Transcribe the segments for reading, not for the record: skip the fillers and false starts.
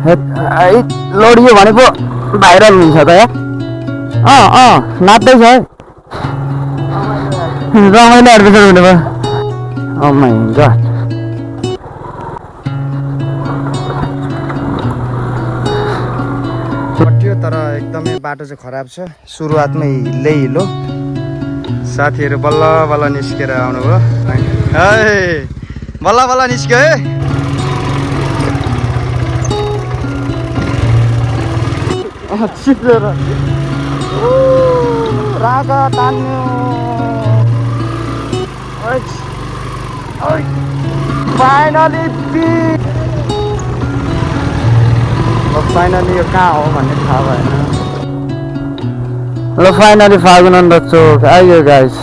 लडियो भने पो भाइरल हुन्छ त यार नाच्दैछ है रमाइलो एडभेन्चर हुने भयो ओ माइ गॉड पट्यो तर एकदमै बाटो चाहिँ खराब छ सुरुवातमै हिलो साथीहरू बल्ल बल्ल निस्केर आउनुभयो है बल्ल बल्ल निस्क्यो है चिप्लेर रागा तान्यो फाइनली यो कहाँ हो भन्ने थाहा भएन ल फाइनली फागुनन्द चोक आइयो guys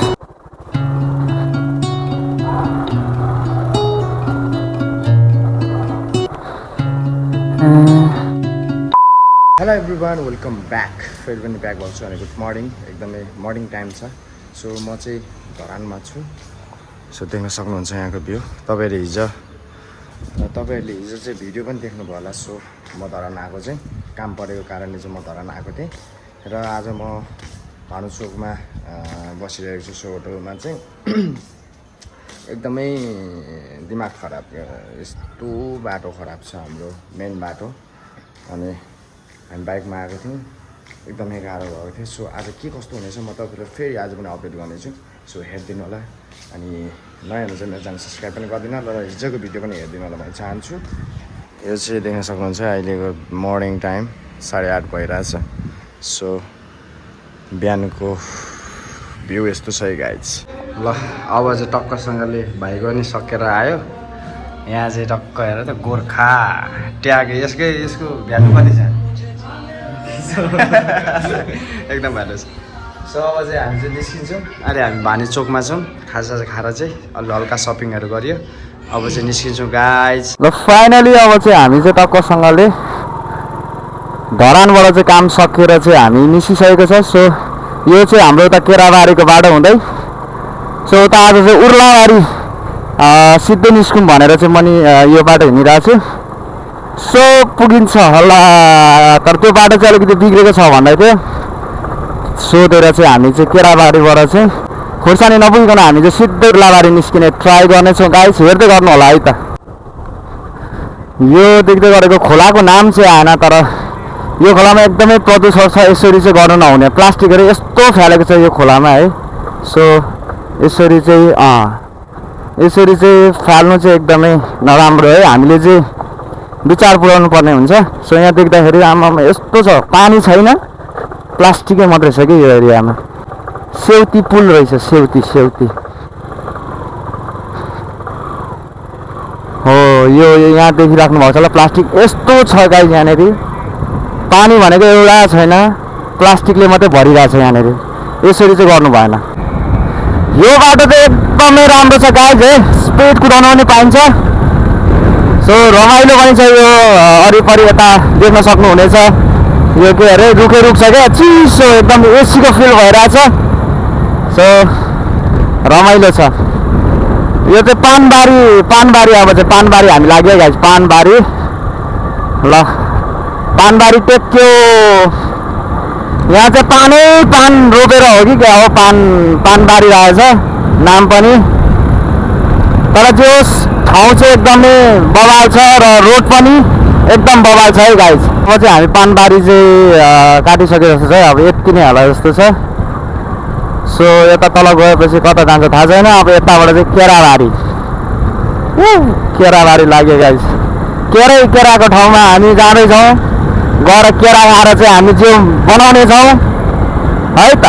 hello everyone welcome back फेरि पनि ब्याक भएको छु अनि गुड मर्निङ एकदमै मर्निङ टाइम छ सो म चाहिँ धरानमा छु सो देख्न सक्नुहुन्छ यहाँको भ्यू तपाईँहरूले हिजो चाहिँ भिडियो पनि देख्नुभयो होला सो म धरान आएको चाहिँ काम परेको कारणले चाहिँ म धरान आएको थिएँ र आज म भानुचोकमा बसिरहेको छु सो होटलमा चाहिँ एकदमै दिमाग खराब यस्तो बाटो खराब छ हाम्रो मेन बाटो अनि हामी बाइकमा आएको थियौँ एकदमै गाह्रो भएको थियो सो आज के कस्तो हुनेछ म तपाईँलाई फेरि आज पनि अपडेट गर्नेछु सो हेरिदिनु होला अनि नयाँ हुनुहुन्छ मेरो च्यानल सब्सक्राइब पनि गरिदिनु र हिजोको भिडियो पनि हेरिदिनु होला भन्न चाहन्छु यो चाहिँ देख्न सक्नुहुन्छ अहिलेको मर्निङ टाइम 8:30 भइरहेछ सो बिहानको भ्यू यस्तो छ है गाइज ल अब चाहिँ टक्कसँगले भाइको पनि सकेर आयो यहाँ चाहिँ टक्क हेर त गोर्खा ट्याग यसको भ्यालु कति छ एकदम भ्यालु छ सो अब चाहिँ हामी चाहिँ निस्किन्छौँ अहिले हामी भानी चोकमा छौँ खाजा खाएर चाहिँ अलि हल्का सपिङहरू गरियो अब चाहिँ निस्किन्छौँ गाइज ल फाइनली अब चाहिँ हामी चाहिँ टक्कसँगले धरानबाट चाहिँ काम सकेर चाहिँ हामी निस्किसकेको छ सो यो चाहिँ हाम्रो उता केराबारीको बाटो हुँदै सो उता आज चाहिँ उर्लाबारी सिधै निस्कौँ भनेर चाहिँ म यो बाटो हिँडिरहेको छु सो पुगिन्छ होला तर त्यो बाटो चाहिँ अलिकति बिग्रेको छ भन्दै थियो सोधेर चाहिँ हामी चाहिँ केराबारीबाट चाहिँ खोर्सानी नपुगिकन हामी चाहिँ सिधै उर्लाबारी निस्किने ट्राई गर्नेछौँ गाइस हेर्दै गर्नु होला है त यो देख्दै गरेको खोलाको नाम चाहिँ आएन तर यो खोलामा एकदमै प्रदूषण छ यसरी चाहिँ गर्नु नहुने प्लास्टिकहरू यस्तो फ्यालेको छ यो खोलामा है सो यसरी चाहिँ फाल्नु चाहिँ एकदमै नराम्रो है हामीले चाहिँ विचार पुर्याउनु पर्ने हुन्छ सो यहाँ देख्दाखेरि आमामा यस्तो छ पानी छैन प्लास्टिकै मात्रै छ कि यो एरियामा सेउती पुल रहेछ सेउती हो यो यहाँ देखिराख्नु भएको छ ल प्लास्टिक यस्तो छ गाइस यहाँनिर पानी भनेको एउटा छैन प्लास्टिकले मात्रै भरिरहेको छ यहाँनिर यसरी चाहिँ गर्नु भएन यो बाटो चाहिँ एकदमै राम्रो छ गाइस है स्पिड कुदाउनु पनि पाइन्छ सो रमाइलो पनि छ यो वरिपरि यता देख्न सक्नुहुनेछ यो के अरे रुख छ क्या चिसो एकदम एसीको फिल भइरहेछ सो रमाइलो छ यो चाहिँ पानबारी अब चाहिँ पानबारी हामी लाग्यो गाइस पानबारी ल पानबारी टेक्यो यहाँ चाहिँ पान रोपेर हो कि क्या हो पानबारी रहेछ नाम पनि तर जो ठाउँ चाहिँ एकदमै बवाल छ र रोड पनि एकदम बवाल छ है गाइज अब चाहिँ हामी पानबारी चाहिँ काटिसके जस्तो छ अब यति नै होला जस्तो छ सो यता तल गएपछि कता जान्छ थाहा छैन अब यताबाट चाहिँ केराबारी लाग्यो गाइज केराको ठाउँमा हामी जाँदैछौँ गएर केरा खाएर चाहिँ हामी जिउ बनाउने छौँ है त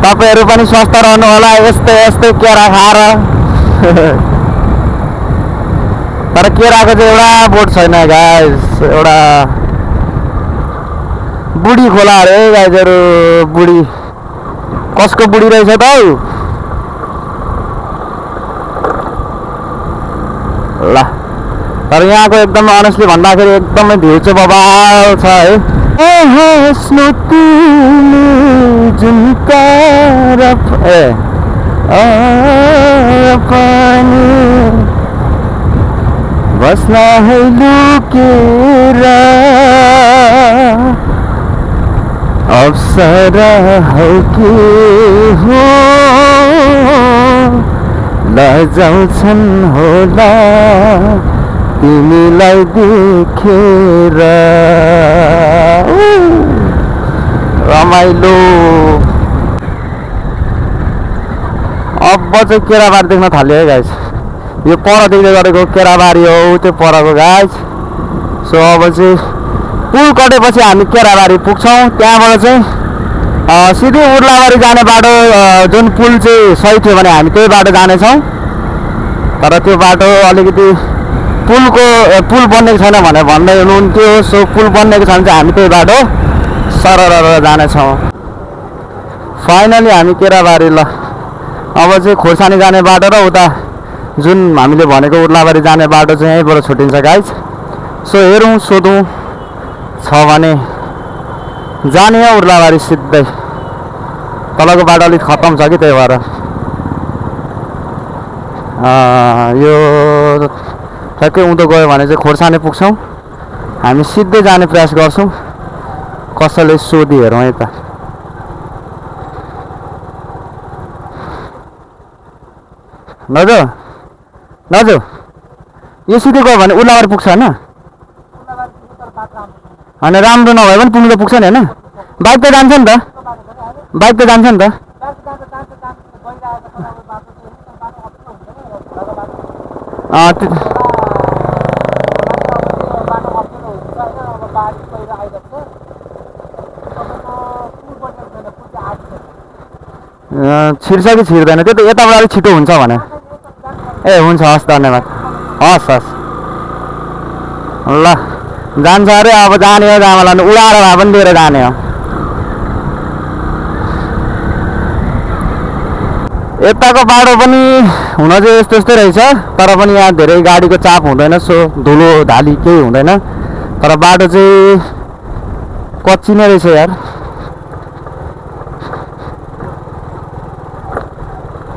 तपाईँहरू पनि स्वस्थ रहनु होला यस्तै केरा खाएर तर केराको चाहिँ एउटा बोट छैन गाइस एउटा बुढी खोला अरे गाइजहरू बुढी कसको बुढी रहेछ त हौ ल तर यहाँको एकदमै अनेस्टली भन्दाखेरि एकदमै भ्यू चाहिँ बबाल छ है बस्न है लुकेर अप्सरा हौ के हो लजाउँछन् होला तिमीलाई देखेर रमाइलो। अब चाहिँ केराबारी देख्न थाल्यो है गाइस। यो पर देख्दै गरेको केराबारी हो त्यो परको गाइस। सो अब चाहिँ पुल कटेपछि हामी केराबारी पुग्छौँ। त्यहाँबाट चाहिँ सिधै उर्लाबारी जाने बाटो जुन पुल चाहिँ सही थियो भने हामी त्यही बाटो जानेछौँ। तर त्यो बाटो अलिकति पुल बन्नेको छैन भनेर भन्दै हुनुहुन्थ्यो। सो पुल बन्नेको छ भने चाहिँ हामी त्यही बाटो सरर जानेछौँ। फाइनली हामी केराबारी ल अब चाहिँ खोर्सानी जाने बाटो र उता जुन हामीले भनेको उर्लाबारी जाने बाटो चाहिँ यहीँबाट छुट्टिन्छ गाइस। सो हेरौँ सोधौँ छ भने जाने हो उर्लाबारी सिधै। तलको बाटो अलिक खत्तम छ कि त्यही भएर यो ठ्याक्कै उँधो गयो भने चाहिँ खोर्सानी पुग्छौँ। हामी सिधै जाने प्रयास गर्छौँ। कसैले सोधी हेरौँ है त। दाजु दाजु यो सिधै गयो भने उर्लाबारी पुग्छ होइन? होइन राम्रो नभए पनि पुग्नु त पुग्छ नि होइन? बाइक त जान्छ नि त, बाइक त जान्छ नि त। छिर्छ कि छिर्दैन त्यो त यताबाट अलिक छिटो हुन्छ भने। ए हुन्छ हस् धन्यवाद। हस् हस् ल जान्छ अरे अब जाने हो जामालाई उडाएर भए पनि लिएर जाने हो। यताको बाटो पनि हुन चाहिँ यस्तो यस्तै रहेछ तर पनि यहाँ धेरै गाडीको चाप हुँदैन। सो धुलो धाली केही हुँदैन तर बाटो चाहिँ कच्ची नै रहेछ यार।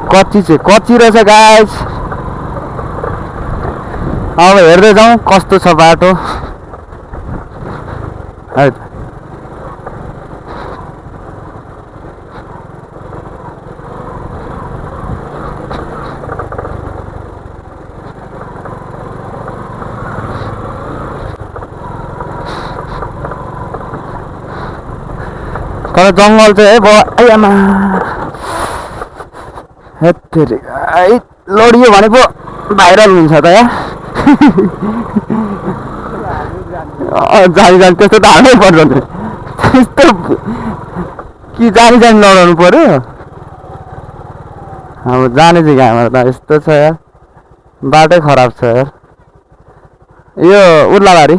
कच्ची रहेछ गाइस। अब हेर्दै जाउँ कस्तो छ बाटो है। तर जङ्गल चाहिँ है आमा लडियो भने पो भाइरल हुन्छ त यहाँ। जानी त्यस्तो त हाल्नै पर्छ नि त्यस्तो कि जानी लडाउनु पर्यो। अब जाने चाहिँ कहाँबाट त यस्तो छ यार बाटै खराब छ यार। यो उर्लाबारी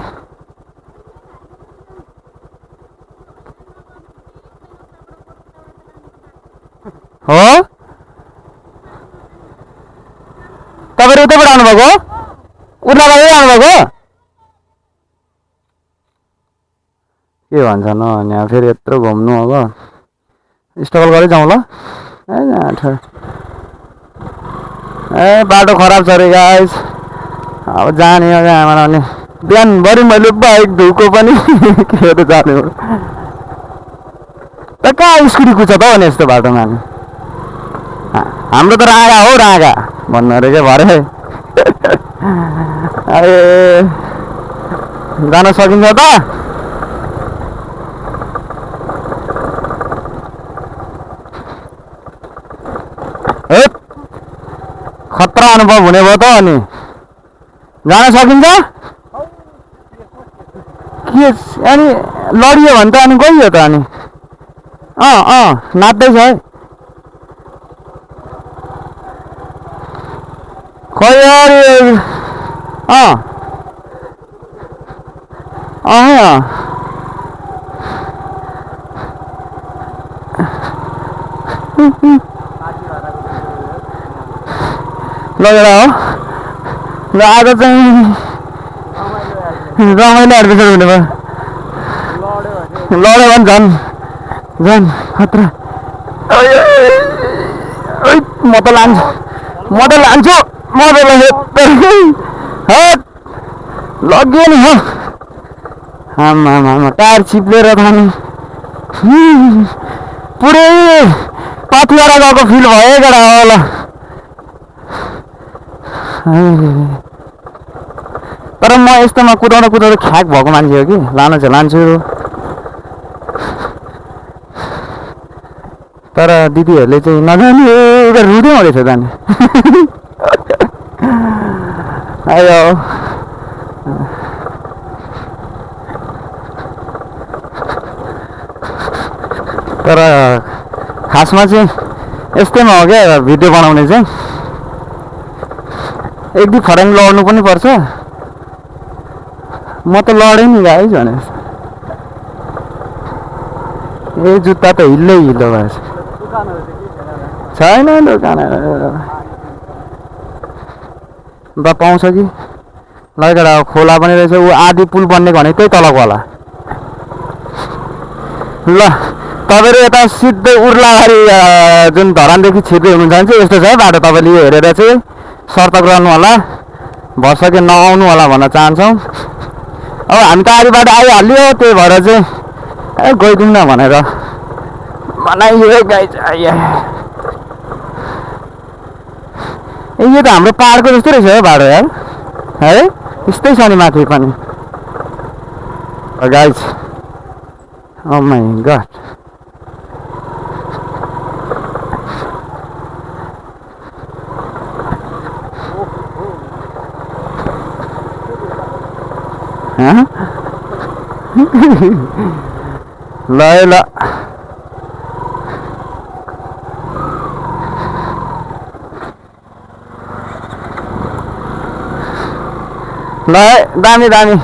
हो तपाईँहरू उतैबाट आउनुभएको? उर्लाबारी आउनुभएको? के भन्छ न यहाँ फेरि यत्रो घुम्नु अब स्ट्रगल गरी जाउँ ल। ए बाटो खराब छ अरे गाइस। अब जाने हो कहाँबाट अनि बिहानभरि मैले बाइक धुको पनि के जाने हो त कहाँ स्कुटी कुद्छ त भने यस्तो बाटोमा। हाम्रो त रागा हो रागा भन्नु अरे के भरे। अरे जान सकिन्छ त? ए खतरा अनुभव हुने भयो त अनि जान सकिन्छ के अनि लडियो भने त अनि गइयो त अनि नाच्दैछ है खै अरे लगेर हो ल आज चाहिँ रमाइलो एडभेन्चर हुने भयो। लड्यो भने झन् झन् खतरा। म त लान्छु म त लग्यो नि हो आमा टायर चिप्लेर थानी पुरै पतियारा गएको फिल भयो केटा होला तर म यस्तोमा कुदाउँदा ख्याक भएको मान्छे हो कि लान्छु तर दिदीहरूले चाहिँ नजाने रुँदै हुँदैछ जाने आयो तर खासमा चाहिँ यस्तैमा हो क्या भिडियो बनाउने चाहिँ एक दुई फर्याङ लड्नु पनि पर्छ म त लडेँ नि गाइस भने ए जुत्ता त हिल्लै हिलो भएछ छैन दोकानहरू ब पाउँछ कि लगेर खोला पनि रहेछ ऊ आधी पुल बन्ने भनेको त्यही तलको होला ल तपाईँहरू यता सिधै उर्लाबारी जुन धरानदेखि छिर्दै हुनुहुन्छ भने चाहिँ यस्तो छ है बाटो तपाईँले यो हेरेर चाहिँ सतर्क रहनु होला भरसके नआउनु होला भन्न चाहन्छौँ अब हामी त आधीबाट आइहाल्यो त्यही भएर चाहिँ गइदिउँ न भनेर बनाइयो गाइस यो त हाम्रो पाहाडको जस्तो रहेछ है बाटो यार है त्यस्तै छ नि माथि पनि गाइस ओ माइ गॉड ल ल ल दामी दामी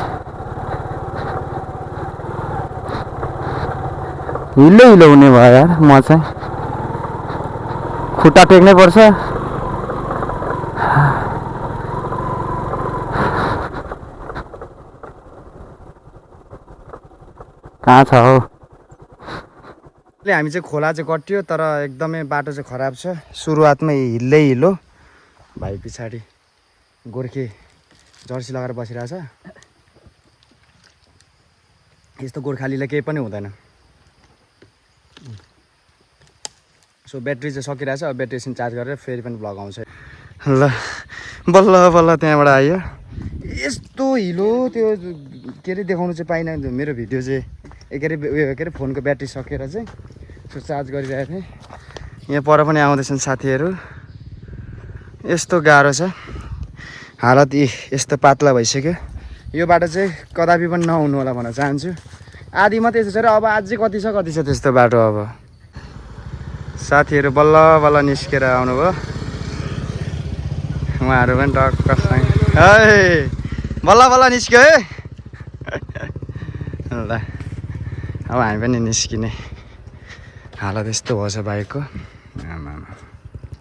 हिलो हुने भयो यार म चाहिँ खुट्टा टेक्नै पर्छ कहाँ छ हो हामी चाहिँ खोला चाहिँ कट्यो तर एकदमै बाटो चाहिँ खराब छ सुरुवातमै हिल्लै हिलो भाइ पछाडि गोर्खे जर्सी लगाएर बसिरहेछ यस्तो गोर्खालीलाई केही पनि हुँदैन सो ब्याट्री चाहिँ सकिरहेछ अब ब्याट्री एकछिन चार्ज गरेर फेरि पनि ब्लग आउँछ ल बल्ल बल्ल त्यहाँबाट आयो यस्तो हिलो त्यो के अरे देखाउनु चाहिँ पाइनँ मेरो भिडियो चाहिँ के अरे फोनको ब्याट्री सकेर चाहिँ सो चार्ज गरिरहेको थिएँ यहाँ पर पनि आउँदैछन् साथीहरू यस्तो गाह्रो छ हालत यस्तो पातला भइसक्यो यो बाटो चाहिँ कदापि पनि नहुनु होला भन्न चाहन्छु आधी मात्रै यस्तो छ र अब अझै कति छ त्यस्तो बाटो अब साथीहरू बल्ल बल्ल निस्केर आउनुभयो उहाँहरू पनि टक्क है बल्ल बल्ल निस्क्यो है ल अब हामी पनि निस्किने हालत यस्तो भएछ बाइकको आमा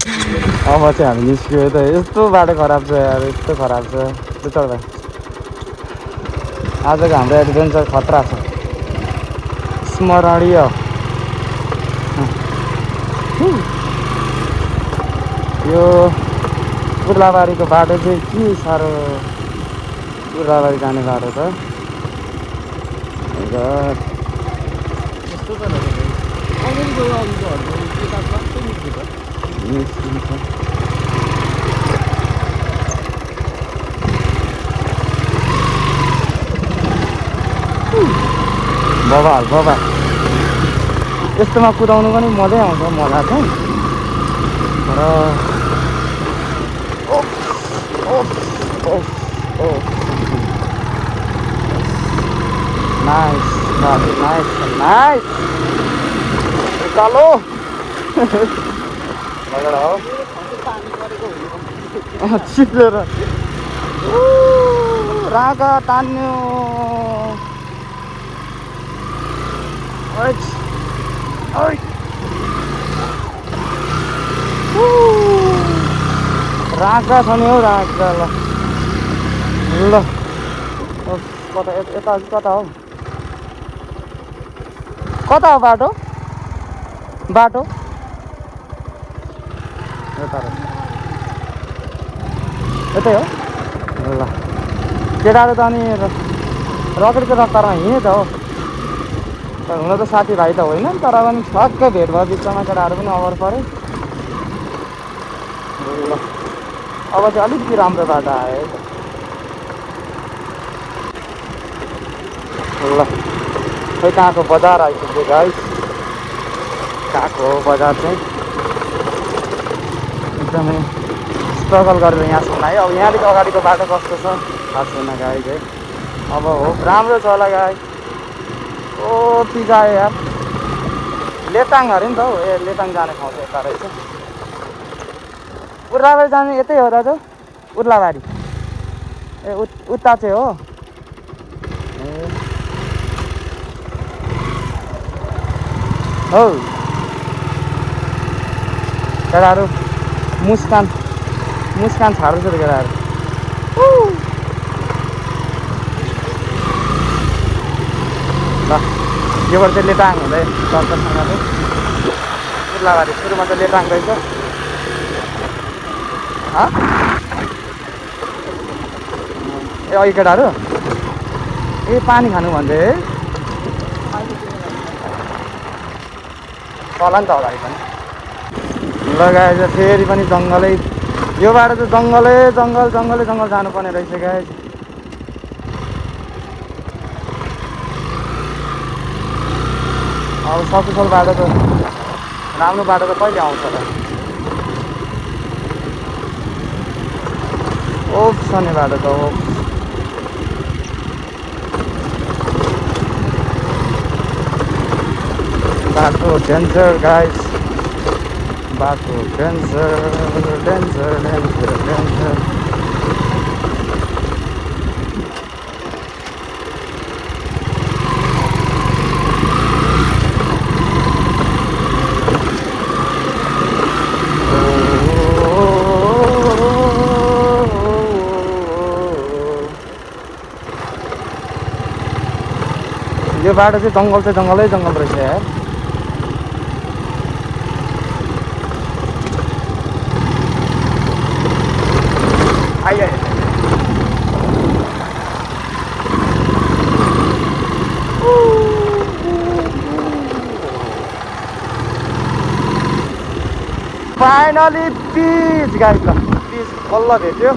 अब चाहिँ हामी निस्क्यो त यस्तो बाटो खराब छ यार यस्तो खराब छ त्यो चढ भाइ आजको हाम्रो एडभेन्चर खतरा छ स्मरणीय यो उर्लाबारीको बाटो चाहिँ के साह्रो उर्लाबारी जाने बाटो त बबाल यस्तोमा कुदाउनु पनि मजै आउँछ मजा चाहिँ तर नाइस कालो चिप्लेर रागा तान्यो रागा छ नि हौ रागा ल कता यता कता हो बाटो यतै हो ल केटाहरू त अनि रकेटको रफ्तारमा हिँडे त हो, तर हुन त साथीभाइ त होइन, तर पनि ठक्कै भेट भयो बिचमा, केटाहरू पनि अभर पऱ्यो। ल अब चाहिँ अलिकति राम्रो बाटो आयो है त। ल खै कहाँको बजार आइपुग्यो गाइस, कहाँको हो बजार चाहिँ एकदमै स्ट्रगल गरेर यहाँसम्म आयो। अब यहाँदेखि अगाडिको बाटो कस्तो छ थाहा छैन गाइस है। अब हो राम्रो छ होला गाइस। ओ पिज्जा यार, लेटाङ अरे नि त हौ, ए लेटाङ जाने ठाउँ चाहिँ यता रहेछ। उर्लाबारी जाने यतै हो दाजु, उर्लाबारी ए उता चाहिँ हो ए हौ। केटाहरू मुस्कान छाड्दैछ त केटाहरू। ल योबाट चाहिँ लेटाङ हुँदै चर्चसँगले उर्लाबारी, सुरुमा चाहिँ लेटाङ रहेछ। ए अघि केटाहरू ए पानी खानु भन्दै है, चला नि त अगाडि पनि। लगाएछ फेरि पनि जङ्गलै, यो बाटो चाहिँ जङ्गलै जङ्गल जानुपर्ने रहेछ गाइस। अब सकुशल बाटो त, राम्रो बाटो त कहिले आउँछ त। ओप्स नि बाटो त ओप्स। बाटो डेन्जर गाइस, बाटो डेन्जर। यो बाटो चाहिँ जङ्गलै जङ्गल रहेछ यार। आइए फाइनली पिच गाइस, ल पिच बल्ल भेट्यो।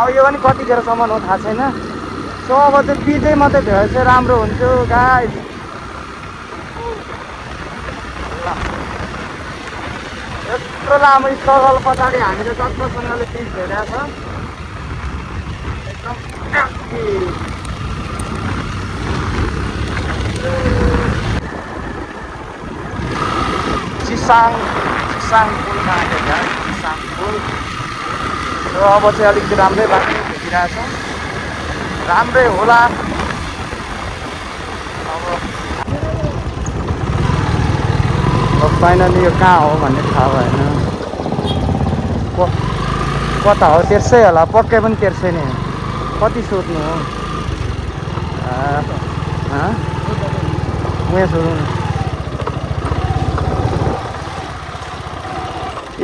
अब यो पनि कतिखेरसम्म हो थाहा छैन। सो अब चाहिँ पिचै मात्रै भयो चाहिँ राम्रो हुन्थ्यो गाइस। यत्रो लामो स्ट्रगल पछाडि हामीले जत्रोसँगले पिच भेटेको छ एकदम चिसाङ पुलमा आएको छ, चिसाङ पुल। र अब चाहिँ अलिकति राम्रै बाटो भेटिरहेछ, राम्रै होला। अब फाइनली यो कहाँ हो भन्ने थाहा भएन, कता हो, तेर्सै होला, पक्कै पनि तेर्सै नै हो। कति सोध्नु हो, म यहाँ सोध्नु।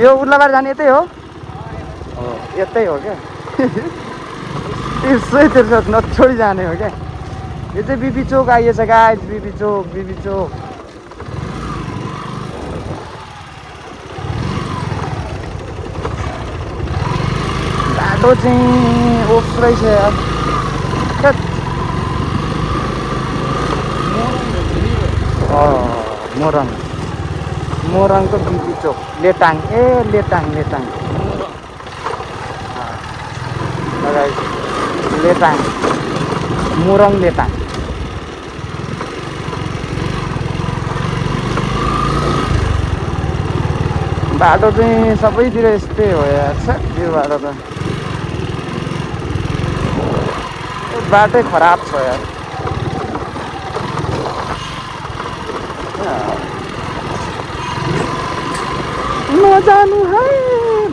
यो उर्लाबारी जाने यतै हो, यतै हो क्या। तेर्सै नछोडी जाने हो क्या। यो चाहिँ बिपी चोक आइएछ गाइस, बिपी चोक। बाटो चाहिँ ओप्स रहेछ यार। मोरङको बिपी चोक, लेटाङ लेटाङ लेटाङ मोरङ लेटाङ। बाटो चाहिँ सबैतिर यस्तै हो यार, यो बाटो त बाटै खराब छ यार। नजानु है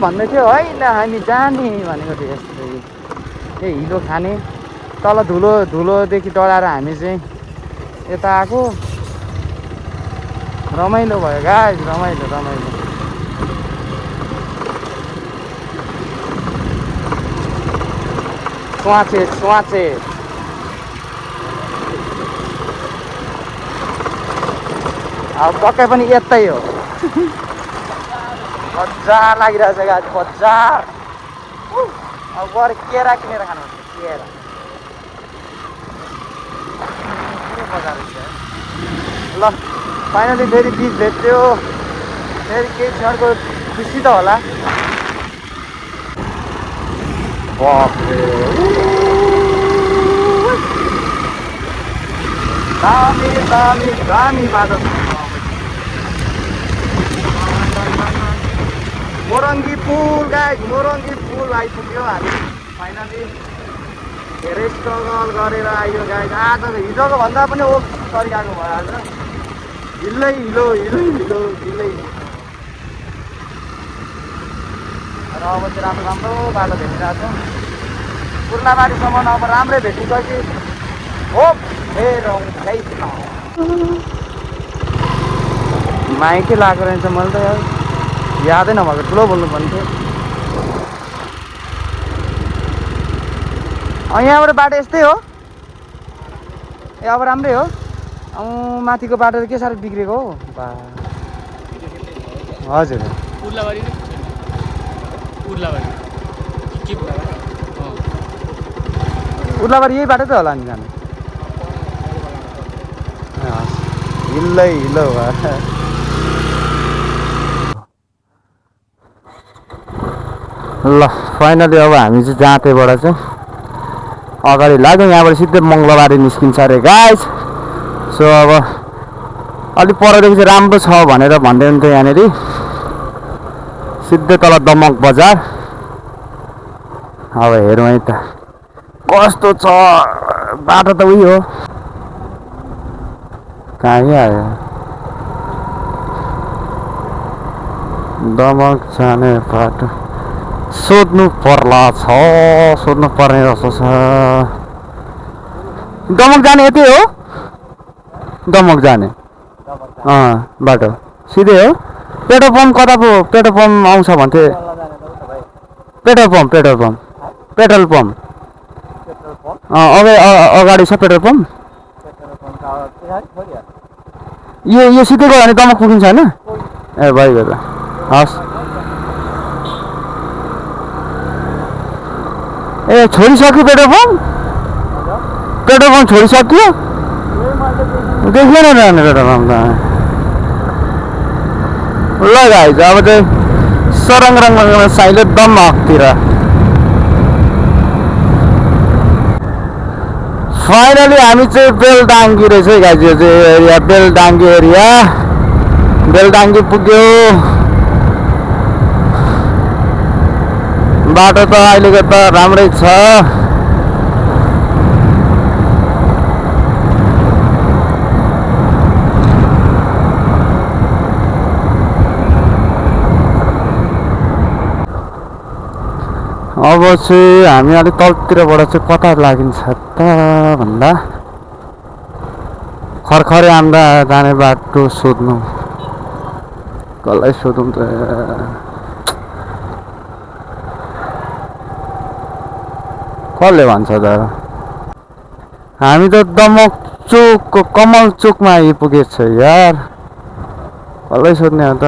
भन्दै थियो, होइन हामी जाने भनेको थियो। यस्तै ए हिलो खाने, तल धुलोदेखि डराएर हामी चाहिँ यता आएको। रमाइलो भयो गाइस, रमाइलो। स्वाचे अब पक्कै पनि यतै हो मजा लागिरहेछ गाडी मजा अब गएर केरा किनेर खानुपर्छ केरा मजा रहेछ ल फाइनली फेरि बिच भेट्यो फेरि केही क्षणको खुसी त होला दामी दामी दामी बाटो मोरङ्गी पुल गाइस मोरङ्गी पुल आइपुग्यो हामी फाइनली धेरै स्ट्रगल गरेर आयो गाइस आज हिजोको भन्दा पनि ओ तरिकाको भयो आज हिलै हिलो हिलै हिलो हिलै र अब चाहिँ राम्रो राम्रो बाटो भेटिरहेको छ पूर्णाबारीसम्म अब राम्रै भेटिन्छ कि हो माइकै लगाएको रहेछ मैले त यादै नभएको ठुलो बोल्नु पर्ने थियो यहाँबाट बाटो यस्तै हो ए अब राम्रै हो माथिको बाटो त के साह्रो बिग्रेको हो हजुर उर्लाबारी यही बाटो त होला नि जानु हिलै हिलो ल फाइनली अब हामी चाहिँ जाँतेबाट चाहिँ अगाडि लाग्यो यहाँबाट सिधै मङ्गलबारी निस्किन्छ अरे गाइस सो अब अलिक परदेखि चाहिँ राम्रो छ भनेर भन्दै हुन्थ्यो यहाँनिर सिधै तल दमक बजार अब हेरौँ है त कस्तो छ बाटो त उही हो कहाँ आयो दमक जाने बाटो सोध्नु पर्ला छ सोध्नु पर्ने जस्तो छ दमक जाने यति हो दमक जाने बाटो सिधै हो पेट्रोल पम्प कता पो पेट्रोल पम्प आउँछ भन्थे पेट्रोल पम्प अगाडि छ पेट्रोल पम्प यो सिधै गयो भने दमक पुगिन्छ होइन ए भइगयो त हस् ए छोडिसक्यो पेट्रोल पम्प छोडिसक्यो देखिएन रहने पेट्रोल पम्प त ल गाइस अब चाहिँ सरङ साइले दमकतिर फाइनली हामी चाहिँ बेलडाङ्गी रहेछ है गाइस यो चाहिँ एरिया बेलडाङ्गी एरिया बेलडाङ्गी पुग्यो बाटो त अहिलेको त राम्रै छ अब चाहिँ हामी अलिक तलतिरबाट चाहिँ कता लागिन्छ त भन्दा खरखरे आम्दा जाने बाटो सोध्नु कसलाई सोधौँ त कसले भन्छ त हामी त दमक चोकको कमल चोकमा आइपुगेछ यार कसलाई सोध्ने हो त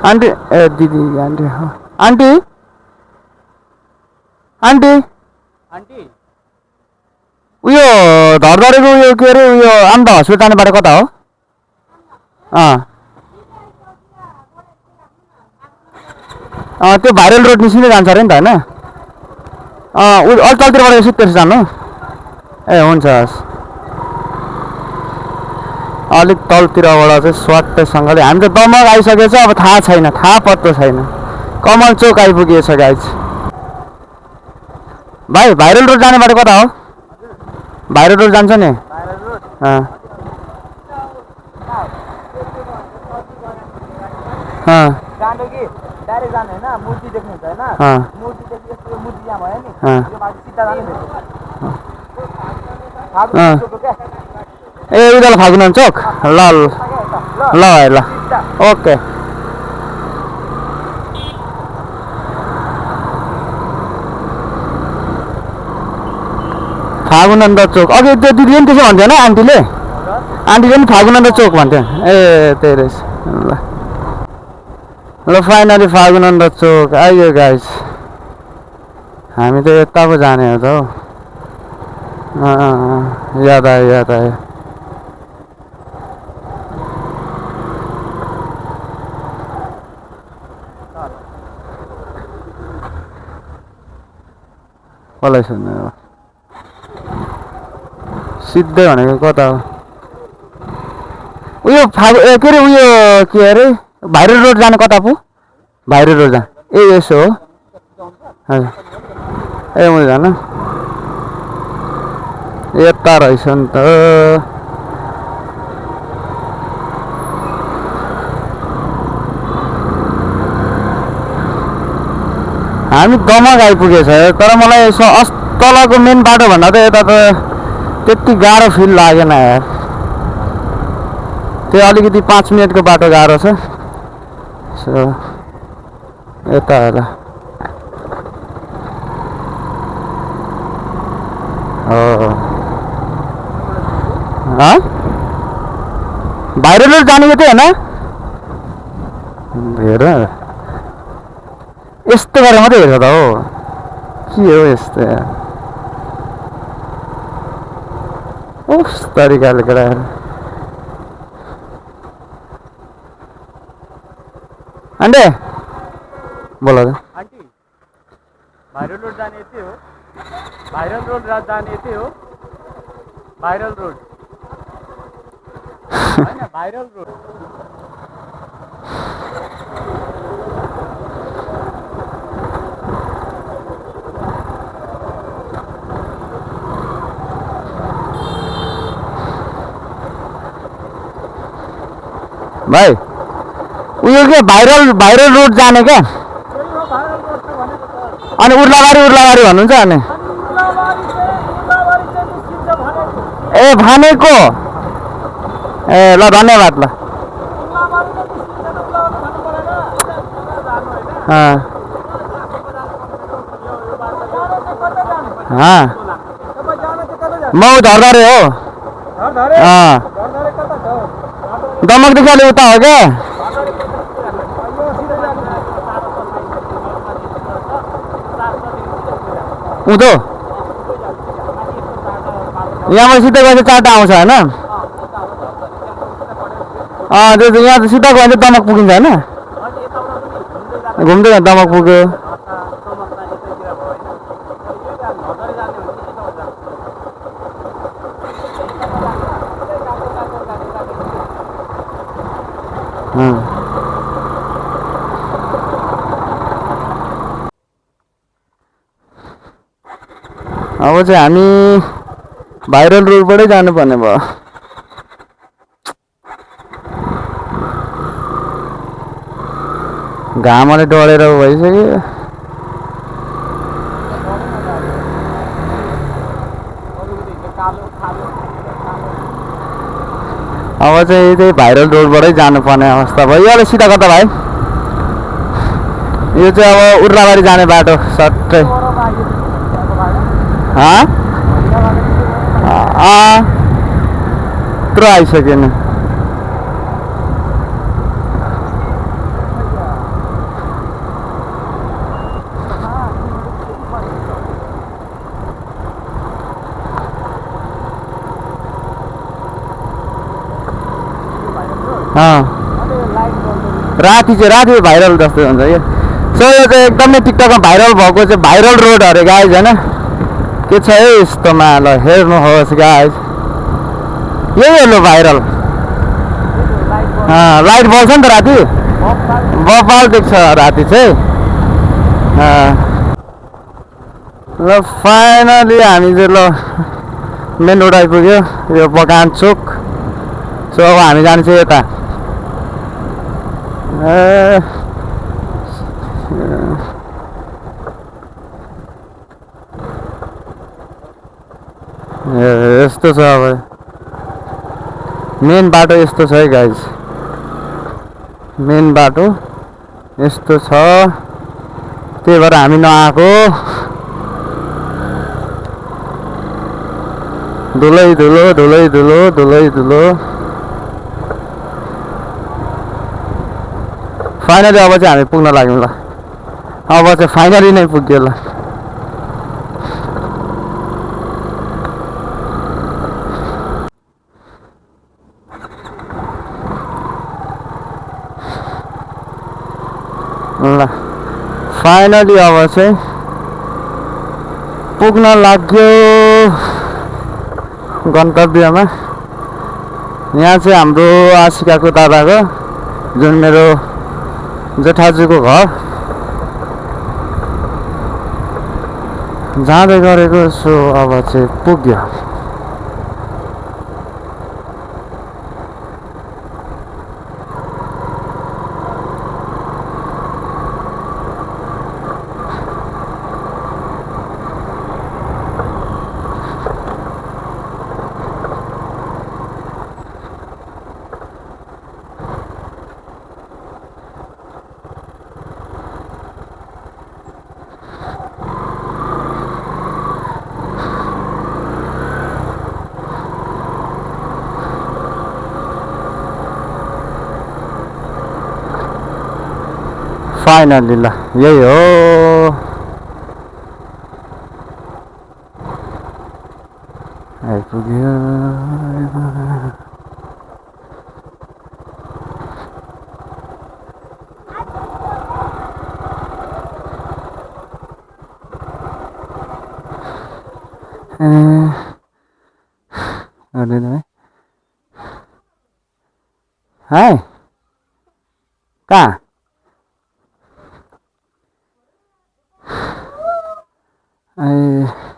आन्टी ए दिदी आन्टी आन्टी आन्टी उयो धरधरेको उयो के अरे उयो आम्दा हस्पिटल जाने बाटो कता हो त्यो भाइरल रोड निस्किँदै जान्छ अरे नि त होइन अलिक तलतिरबाट यसो त्यसो जानु ए हुन्छ हस् अलिक तलतिरबाट चाहिँ स्वाट्टैसँगले हामी त दमक आइसकेछ अब थाहा छैन थाहा पत्तो छैन कमल चोक आइपुगेछ गाइस भाइ भाइरल रोड जाने बाटो कता हो भाइरल रोड जान्छ नि डाइरेक्ट जाने हैन मूर्ति देख्नु हुन्छ हैन मूर्ति देखि यस्तो मूर्ति यहाँ भयो नि यो माथि सिधा जाने ए उदल फागुन चोक ल ल ल ओके फागुनन्द चोक अघि त्यो दिदीले पनि त्यसो भन्थ्यो होइन आन्टीले आन्टीले पनि फागुनन्द चोक भन्थ्यो ए त्यही रहेछ ल ल फाइनली फागुनन्द चोक आइयो गाइस हामी त यता पो जाने हो त हौ याद आयो कसलाई सुन्नु सिधै भनेको कता हो उयो के अरे उयो के अरे भाइरल रोड जाने कता पो भाइरल रोड जाने ए यसो हो हजुर ए मैले जान यता रहेछ नि त हामी दमक आइपुगेछ तर मलाई यसो तलको मेन बाटो भन्दा त यता त त्यति गाह्रो फिल लागेन यार त्यो अलिकति 5 मिनटको बाटो गाह्रो छ सो यता होला भाइरल रोड जाने कि होइन हेर यस्तो गरेर मात्रै हेर्छ त हो के हो यस्तो यार उस तरिकाले केटाहरू आन्टे बोला आन्टी भाइरल रोड जाने यति हो भाइरल रोड जाने यति हो भाइरल रोड होइन भाइरल रोड भाइ उयो के भाइरल रोड जाने क्या अनि उर्लाबारी भन्नुहुन्छ अनि ए भनेको ए ल धन्यवाद ल म धरधरे हो दमकदेखि अलि उता हो क्या उँधो यहाँबाट सिधै गएपछि 4टा आउँछ होइन त्यो यहाँ सिधा गयो भने दमक पुगिन्छ होइन घुम्दै दमक पुग्यो अब चाहिँ हामी भाइरल रोडबाटै जानुपर्ने भयो घामले डढेर भइसक्यो अब चाहिँ त्यही भाइरल रोडबाटै जानुपर्ने अवस्था भयो यो सिधा कता भाइ यो चाहिँ अब उर्लाबारी जाने बाटो सट्टै त्यत्रो आइसक्यो नि राति भाइरल जस्तो हुन्छ यो सो यो चाहिँ एकदमै टिकटकमा भाइरल भएको चाहिँ भाइरल रोड अरे गाइज होइन के छ है यस्तोमा ल हेर्नुहोस् गाइज यही हो लो भाइरल लाइट बल्छ नि त राति बबाल देख्छ राति चाहिँ ल फाइनली हामी चाहिँ ल मेन रोड आइपुग्यो यो बगान चोक सो अब हामी जान्छ यता यस्तो छ अब मेन बाटो यस्तो छ है गाइज मेन बाटो यस्तो छ त्यही भएर हामी नआएको धुलै धुलो फाइनली अब चाहिँ हामी पुग्न लाग्यौँ ल अब चाहिँ फाइनली नै पुग्यो ल ल फाइनली अब चाहिँ पुग्न लाग्यो गन्तव्यमा यहाँ चाहिँ हाम्रो आशिकाको दादाको जुन मेरो जेठाजुको घर जाँदै गरेको सो अब चाहिँ पुग्यो फाइनली ल यही हो आइपुग्यो हाय कहाँ ए